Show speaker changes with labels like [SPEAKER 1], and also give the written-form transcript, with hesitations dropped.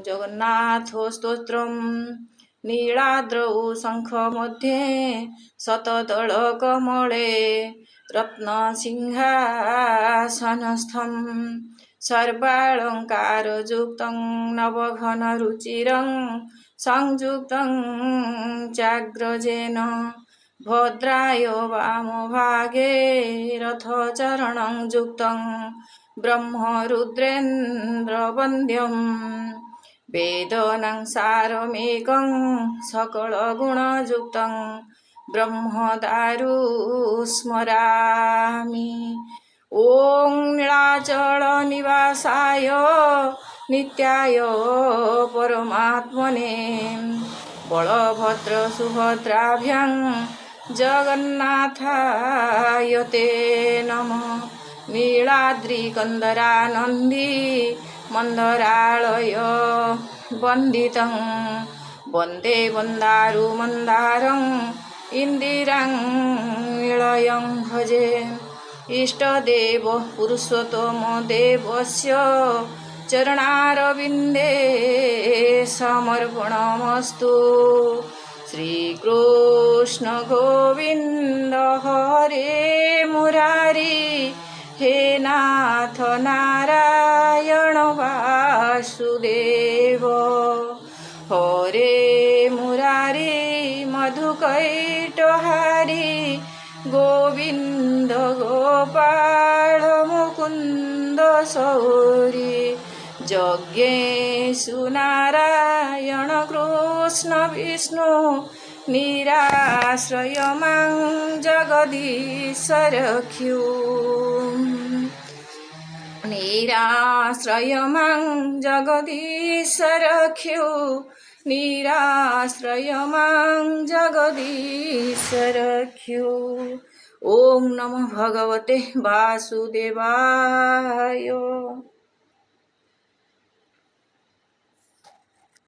[SPEAKER 1] जगन्नाथो स्तोत्रम् नीलाद्रौ शङ्खमध्ये शतदलकमले रत्नसिंहासनस्थं सर्वालङ्कारयुक्तं नवघनरुचिरं संयुक्तं चाग्रजेन भद्राय वामभागे रथचरणं युक्तं ब्रह्मरुद्रेन्द्रवन्द्यम् वेदनं सारमेकं सकलगुणयुक्तं ब्रह्मदारु स्मरामि। ॐ नीलाचलनिवासाय नित्याय परमात्मने बलभद्रसुभद्राभ्यां जगन्नाथाय ते नमः। नीलाद्रिकन्दरानन्दी मन्दरालय वन्दितं वन्दे वन्दारुमन्दारम् इन्दिरानिलयं भजे। इष्टदेव पुरुषोत्तमदेवस्य चरणारविन्दे समर्पणमस्तु। श्रीकृष्ण गोविन्द हरे मुरारी हे नाथ नारायण वासुदेव हरे मुरारी मधुकैटहारी गोविन्द गोपाल मुकुन्द सौरी यज्ञेषु नारायण कृष्ण विष्णु निराश्रय मां जगदीश रख्यु। निराश्रय मां जगदीश रख्यु। निराश्रय मां जगदीश रख्यु। ओम नमः भगवते वासुदेवाय।